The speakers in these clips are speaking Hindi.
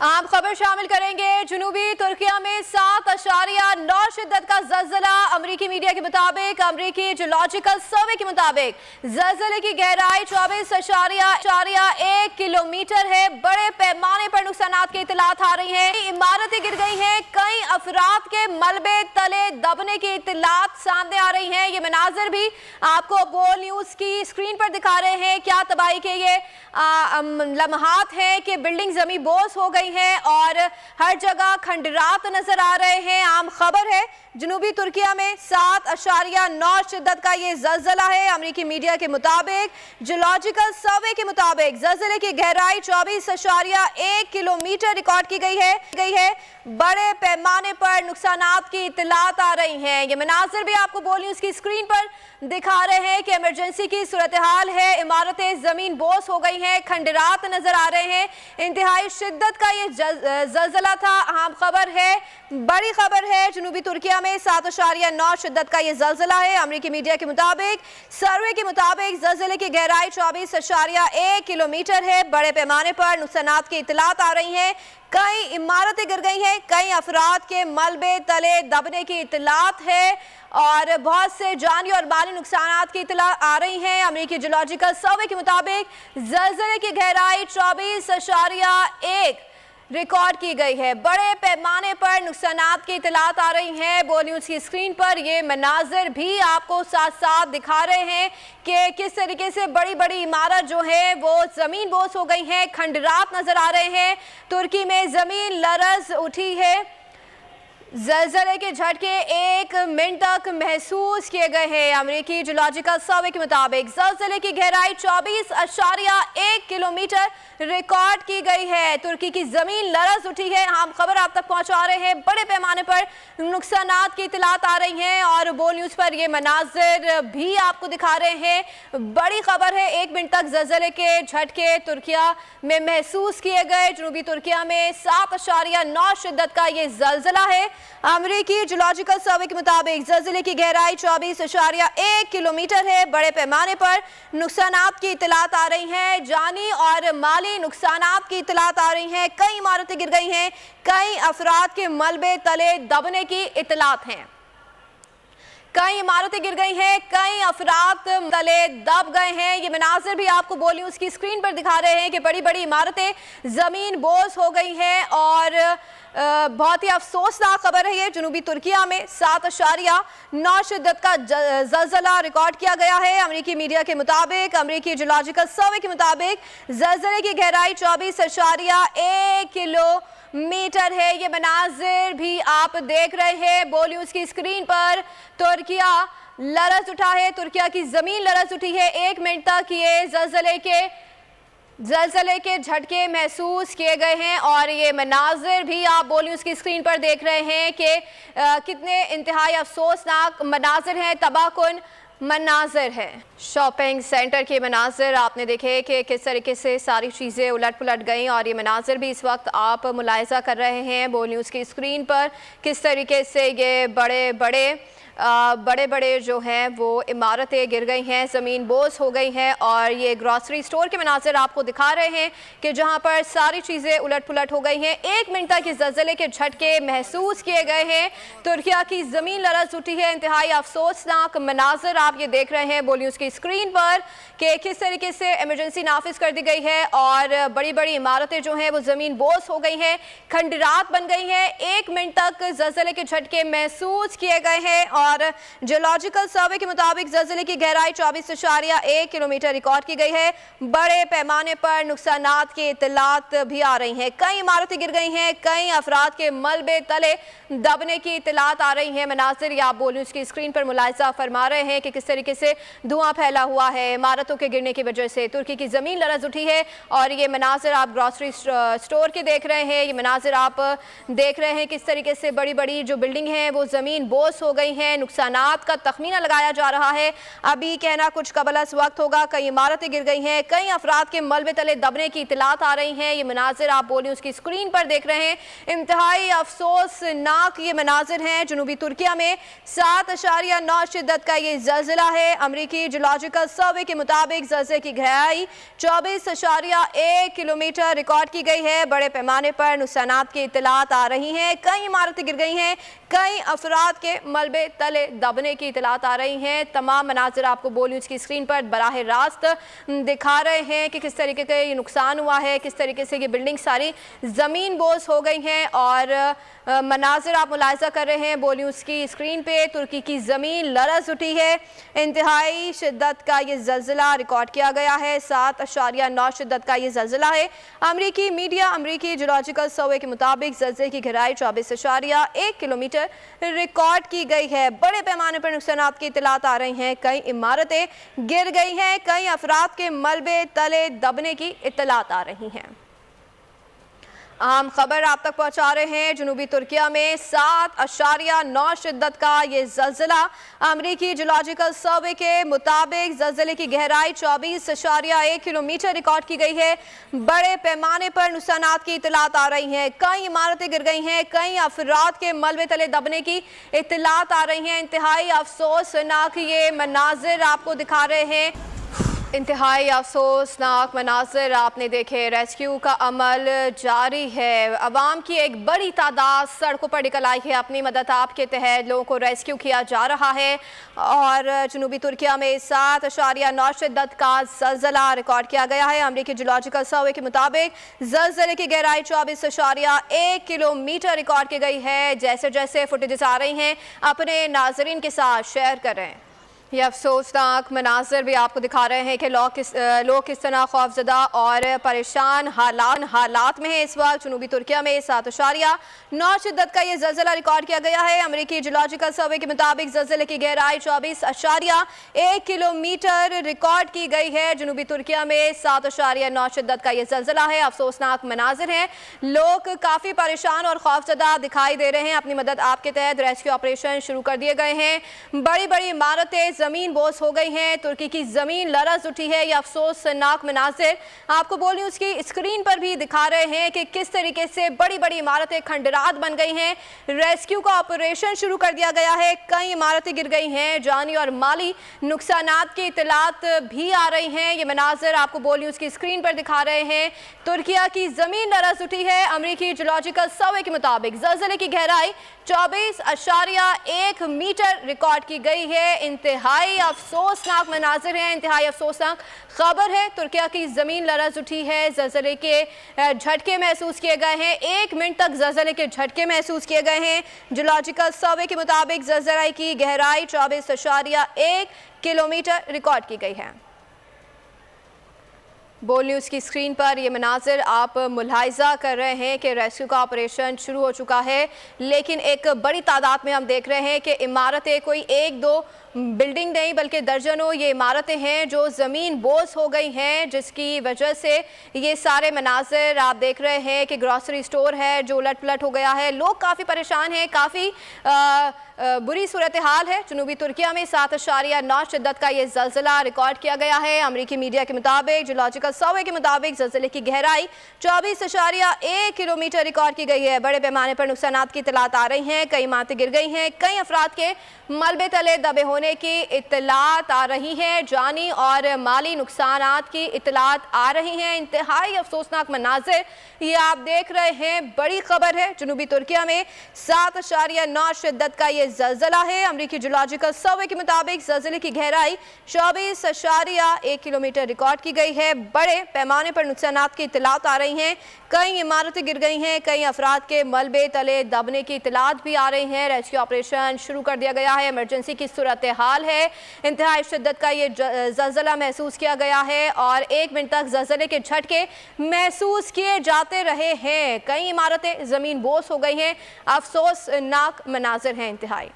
आप खबर शामिल करेंगे। जुनूबी तुर्किया में 7.9 शिद्दत का ज़लज़ला। अमरीकी मीडिया के मुताबिक, अमरीकी जियोलॉजिकल सर्वे के मुताबिक ज़लज़ले की गहराई 24.1 किलोमीटर है। बड़े पैमाने पर नुकसानात की इतलात आ रही हैं। इमारतें गिर गई हैं, कई अफराद के मलबे तले दबने की इतलात सामने आ रही हैं। ये मनाजिर भी आपको बोल न्यूज़ की स्क्रीन पर दिखा रहे हैं। क्या तबाही के ये लम्हात हैं कि बिल्डिंग जमी बोस हो गई है और हर जगह खंडरात नजर आ रहे हैं। आम खबर है, जनूबी तुर्किया में 7.9 शिद्दत का ये ज़लज़ला है। अमरीकी मीडिया के मुताबिक, जियोलॉजिकल सर्वे के मुताबिक ज़लज़ले की गहराई 24.1 किलोमीटर रिकॉर्ड की गई है। बड़े पैमाने पर नुकसानात की इतलात आ रही हैं। ये मनाजिर भी आपको बोल न्यूज़ की स्क्रीन पर दिखा रहे हैं कि इमरजेंसी की सूरत हाल है। इमारतें जमीन बोस हो गई हैं, खंडरात नजर आ रहे हैं। इंतहाई शिद्दत का ये ज़लज़ला था। अहम खबर है, बड़ी खबर है, जनूबी तुर्किया में 7.9 शिद्दत का ये ज़लज़ला है। अमरीकी मीडिया के मुताबिक, सर्वे के मुताबिक ज़लज़ले की गहराई 24.1 किलोमीटर है। बड़े पैमाने पर नुकसानात की इतलात आ रही हैं। कई इमारतें गिर गई हैं, कई अफराद के मलबे तले दबने की इतलात है और बहुत से जानी और माली नुकसानात की इतला आ रही हैं। अमेरिकी जियोलॉजिकल सर्वे के मुताबिक ज़लज़ले की गहराई 24.1 रिकॉर्ड की गई है। बड़े पैमाने पर नुकसानात की इतलात आ रही हैं। बोल न्यूज़ की स्क्रीन पर ये मनाजिर भी आपको साथ साथ दिखा रहे हैं कि किस तरीके से बड़ी बड़ी इमारत जो है वो ज़मीन बोस हो गई हैं, खंडरात नज़र आ रहे हैं। तुर्की में ज़मीन लरज़ उठी है। ज़लज़ले के झटके 1 मिनट तक महसूस किए गए हैं। अमेरिकी जियोलॉजिकल सर्वे के मुताबिक ज़लज़ले की गहराई 24.1 किलोमीटर रिकॉर्ड की गई है। तुर्की की ज़मीन लरज़ उठी है। हम खबर आप तक पहुंचा रहे हैं। बड़े पैमाने पर नुकसानात की इतलात आ रही हैं और बोल न्यूज़ पर ये मनाजिर भी आपको दिखा रहे हैं। बड़ी खबर है, 1 मिनट तक ज़लज़ले के झटके तुर्किया में महसूस किए गए। जनूबी तुर्किया में 7.9 शिद्दत का ये ज़लज़ला है। अमेरिकी जियोलॉजिकल सर्वे के मुताबिक ज़लज़ले की गहराई 24.1 किलोमीटर है। बड़े पैमाने पर नुकसानात की इतलात आ रही हैं, जानी और माली नुकसानात की इतलात आ रही हैं। कई इमारतें गिर गई हैं, कई अफराद के मलबे तले दबने की इतलात हैं। कई इमारतें गिर गई हैं, कई अफराद तले दब गए हैं। ये मनाजिर भी आपको बोल न्यूज़ की स्क्रीन पर दिखा रहे हैं कि बड़ी बड़ी इमारतें ज़मीन बोस हो गई हैं और बहुत ही अफसोसनाक खबर है ये। जनूबी तुर्किया में 7.9 शिद्दत का ज़लज़ला रिकॉर्ड किया गया है। अमेरिकी मीडिया के मुताबिक, अमेरिकी जियोलॉजिकल सर्वे के मुताबिक ज़लज़ले की गहराई 24.1 किलोमीटर है। ये मनाजिर भी आप देख रहे हैं बोल न्यूज़ की स्क्रीन पर। तुर्किया लरज़ उठा है, तुर्किया की ज़मीन लरज़ उठी है। 1 मिनट तक ये ज़लज़ले के झटके महसूस किए गए हैं और ये मनाजिर भी आप बोल न्यूज़ की स्क्रीन पर देख रहे हैं कि कितने इंतहाई अफसोसनाक मनाजिर हैं, तबाहकुन मनाजिर है। शॉपिंग सेंटर के मनाजिर आपने देखे कि किस तरीके से सारी चीज़ें उलट पुलट गई और ये मनाजिर भी इस वक्त आप मुलाहिज़ा कर रहे हैं बोल न्यूज़ की स्क्रीन पर। किस तरीके से ये बड़े बड़े जो हैं वो इमारतें गिर गई हैं, ज़मीन बोस हो गई हैं और ये ग्रॉसरी स्टोर के मनाजिर आपको दिखा रहे हैं कि जहां पर सारी चीज़ें उलट पुलट हो गई हैं। 1 मिनट तक इस ज़लज़ले के झटके महसूस किए गए हैं। तुर्किया की ज़मीन लरज़ उठी है। इंतहाई अफसोसनाक मनाजिर आप ये देख रहे हैं बोल न्यूज़ की स्क्रीन पर कि किस तरीके से इमरजेंसी नाफिज कर दी गई है और बड़ी बड़ी इमारतें जो हैं वो ज़मीन बोस हो गई हैं, खंडरात बन गई हैं। 1 मिनट तक ज़लज़ले के झटके महसूस किए गए हैं और जियोलॉजिकल सर्वे के मुताबिक ज़लज़ले की गहराई 24.1 किलोमीटर रिकॉर्ड की गई है। बड़े पैमाने पर नुकसानात की इतलात भी आ रही हैं। कई इमारतें गिर गई हैं, कई अफराद के मलबे तले दबने की इतलात आ रही हैं। मनाजिर या आप बोल न्यूज़ की स्क्रीन पर मुलाहिज़ा फरमा रहे हैं कि किस तरीके से धुआं फैला हुआ है इमारतों के गिरने की वजह से। तुर्की की ज़मीन लरज़ उठी है और ये मनाजिर आप ग्रॉसरी स्टोर के देख रहे हैं। ये मनाजिर आप देख रहे हैं किस तरीके से बड़ी बड़ी जो बिल्डिंग हैं वो ज़मीन बोस हो गई हैं। हैं, नुकसानात का तखमीना लगाया जा रहा है। अभी कहना कुछ कबल अस वक्त होगा। कई इमारतें गिर गई हैं, कई अफराद के मलबे तले दबने की इतलात आ रही हैं। ये मनाजिर आप बोलिए उसकी स्क्रीन पर देख रहे हैं। इंतहाई अफसोसनाक ये मनाजिर हैं। जनूबी तुर्किया में 7.9 शिद्दत का ये ज़लज़ला है। अमरीकी जियोलॉजिकल सर्वे के मुताबिक ज़लज़ले की गहराई 24.1 किलोमीटर रिकॉर्ड की गई है। बड़े पैमाने पर नुकसानात की इतलात आ रही हैं। कई इमारतें गिर गई हैं, कई अफराद के मलबे तले दबने की इतलात आ रही हैं। तमाम मनाजिर आपको बोली उसकी स्क्रीन पर बराह रास्त दिखा रहे हैं कि किस तरीके का ये नुकसान हुआ है, किस तरीके से ये बिल्डिंग सारी ज़मीन बोस हो गई हैं। और मनाजिर आप मुलाहिजा कर रहे हैं बोली उसकी स्क्रीन पे। तुर्की की ज़मीन लरज़ उठी है। इंतहाई शिद्दत का ये ज़लज़ला रिकॉर्ड किया गया है। 7.9 शिद्दत का ये ज़लज़ला है। अमरीकी मीडिया, अमरीकी जियोलॉजिकल सर्वे के मुताबिक ज़लज़ले की गहराई 24.1 किलोमीटर रिकॉर्ड की गई है। बड़े पैमाने पर नुकसानात की इतलात आ रही हैं। कई इमारतें गिर गई हैं, कई अफराद के मलबे तले दबने की इतलात आ रही हैं। अहम खबर आप तक पहुंचा रहे हैं। जनूबी तुर्किया में 7.9 शिद्दत का ये ज़लज़ला। अमरीकी जियोलॉजिकल सर्वे के मुताबिक ज़लज़ले की गहराई 24.1 किलोमीटर रिकॉर्ड की गई है। बड़े पैमाने पर नुकसानात की इतलात आ रही हैं। कई इमारतें गिर गई हैं, कई अफराद के मलबे तले दबने की इतलात आ रही हैं। इंतहाई अफसोसनाक ये मनाजिर आपको दिखा रहे हैं। इंतहाई अफसोसनाक मनाजिर आपने देखे। रेस्क्यू का अमल जारी है। अवाम की एक बड़ी तादाद सड़कों पर निकल आई है। अपनी मदद आपके तहत लोगों को रेस्क्यू किया जा रहा है। और जनूबी तुर्किया में 7.9 शिद्दत का ज़लज़ला रिकॉर्ड किया गया है। अमरीकी जियोलॉजिकल सर्वे के मुताबिक ज़लज़ले की गहराई 24.1 किलोमीटर रिकॉर्ड की गई है। जैसे जैसे फुटेजेस आ रही हैं अपने नाजरीन के साथ शेयर करें। ये अफसोसनाक मनाजिर भी आपको दिखा रहे हैं कि लोग किस तरह खौफजदा और परेशान हालात में है। इस वक्त जनूबी तुर्किया में 7.9 शिद्दत का ये ज़लज़ला रिकॉर्ड किया गया है। अमरीकी जियोलॉजिकल सर्वे के मुताबिक ज़लज़ले की गहराई 24.1 किलोमीटर रिकॉर्ड की गई है। जनूबी तुर्किया में 7.9 शिद्दत का ये ज़लज़ला है। अफसोसनाक मनाजिर हैं। लोग काफ़ी परेशान और खौफजदा दिखाई दे रहे हैं। अपनी मदद आपके तहत रेस्क्यू ऑपरेशन शुरू कर दिए गए हैं। बड़ी बड़ी इमारतें ज़मीन बोस हो गई हैं। तुर्की की ज़मीन लरज़ उठी है। ये अफसोसनाक मनाज़िर आपको बोली उसकी स्क्रीन पर भी दिखा रहे हैं कि किस तरीके से बड़ी बड़ी इमारतें खंडरात बन गई हैं। रेस्क्यू का ऑपरेशन शुरू कर दिया गया है। कई इमारतें गिर गई हैं। जानी और माली नुकसानात की इतलात भी आ रही हैं। ये मनाज़िर आपको बोली उसकी स्क्रीन पर दिखा रहे हैं। तुर्किया की ज़मीन लरज़ उठी है। अमरीकी जियोलॉजिकल सर्वे के मुताबिक ज़लज़ले की गहराई 24.1 मीटर रिकॉर्ड की गई है। इंतहाई अफसोसनाक मनाजिर हैं। इंतहाई अफसोसनाक खबर है। तुर्किया की ज़मीन लरज़ उठी है। ज़लज़ले के झटके महसूस किए गए हैं। 1 मिनट तक ज़लज़ले के झटके महसूस किए गए हैं। जियोलॉजिकल सर्वे के मुताबिक ज़लज़ले की गहराई 24.1 किलोमीटर रिकॉर्ड की गई है। बोल न्यूज़ की स्क्रीन पर ये मनाजिर आप मुलाहिजा कर रहे हैं कि रेस्क्यू का ऑपरेशन शुरू हो चुका है। लेकिन एक बड़ी तादाद में हम देख रहे हैं कि इमारतें कोई 1-2 बिल्डिंग नहीं बल्कि दर्जनों ये इमारतें हैं जो ज़मीन बोस हो गई हैं, जिसकी वजह से ये सारे मनाजिर आप देख रहे हैं कि ग्रॉसरी स्टोर है जो उलट पलट हो गया है। लोग काफ़ी परेशान हैं। काफ़ी बुरी सूरत हाल है। जनूबी तुर्किया में 7.9 शिद्दत का ये ज़लज़ला रिकॉर्ड किया गया है। अमरीकी मीडिया के मुताबिक, जियोलॉजिकल सर्वे के मुताबिक ज़लज़ले की गहराई 24.1 किलोमीटर रिकॉर्ड की गई है। बड़े पैमाने पर नुकसानात की इतलात आ रही हैं। कई इमारतें गिर गई हैं। कई अफराद के मलबे तले दबे होने की इतलात आ रही हैं। जानी और माली नुकसानात की इतलात आ रही हैं। इंतहाई अफसोसनाक मनाजिर ये आप देख रहे हैं। बड़ी खबर है। जनूबी तुर्किया में 7.9 शिद्दत का ये ज़लज़ला है। अमरीकी जियोलॉजिकल सर्वे के मुताबिक ज़लज़ले की गहराई 24.1 किलोमीटर रिकॉर्ड की गई है। बड़े पैमाने पर नुकसानात की इतलात आ रही हैं। कई इमारतें गिर गई हैं। कई अफराद के मलबे तले दबने की इतलात भी आ रही हैं। रेस्क्यू ऑपरेशन शुरू कर दिया गया है। इमरजेंसी की सूरत हाल है। इंतहाई शिद्दत का ये ज़लज़ला महसूस किया गया है और 1 मिनट तक ज़लज़ले के झटके महसूस किए जाते रहे हैं। कई इमारतें ज़मीन बोस हो गई हैं। अफसोसनाक मनाजिर हैं। इंतहाई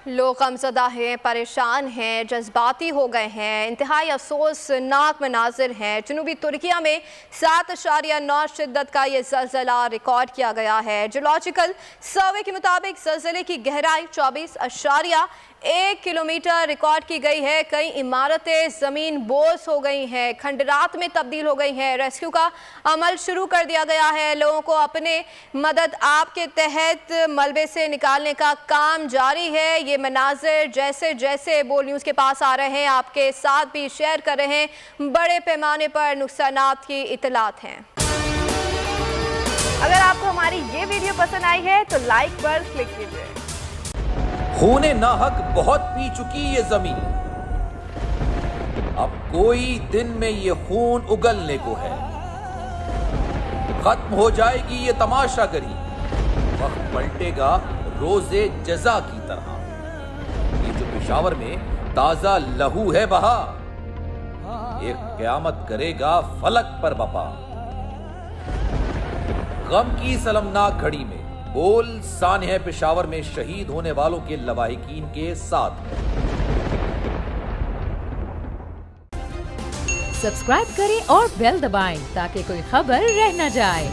लोग गमज़दा हैं, परेशान हैं, जज्बाती हो गए हैं। इंतहाई अफसोसनाक मनाजिर हैं। जनूबी तुर्किया में 7.9 शिद्दत का ये ज़लज़ला रिकॉर्ड किया गया है। जियोलॉजिकल सर्वे के मुताबिक ज़लज़ले की गहराई 24.1 1 किलोमीटर रिकॉर्ड की गई है। कई इमारतें जमीन बोझ हो गई हैं, खंडरात में तब्दील हो गई हैं। रेस्क्यू का अमल शुरू कर दिया गया है। लोगों को अपने मदद आप के तहत मलबे से निकालने का काम जारी है। ये मनाजिर जैसे जैसे बोल न्यूज़ के पास आ रहे हैं आपके साथ भी शेयर कर रहे हैं। बड़े पैमाने पर नुकसानात की इतलात हैं। अगर आपको हमारी ये वीडियो पसंद आई है तो लाइक पर क्लिक कीजिए। खूने नाहक बहुत पी चुकी ये जमीन, अब कोई दिन में ये खून उगलने को है। खत्म हो जाएगी ये तमाशागरी, वक्त पलटेगा रोजे जजा की तरह। ये जो पेशावर में ताजा लहू है बहा, एक क़यामत करेगा फलक पर बपा। गम की सलमनाक घड़ी में बोल सानिया पेशावर में शहीद होने वालों के लवाहिकीन के साथ है। सब्सक्राइब करें और बेल दबाएं ताकि कोई खबर रह न जाए।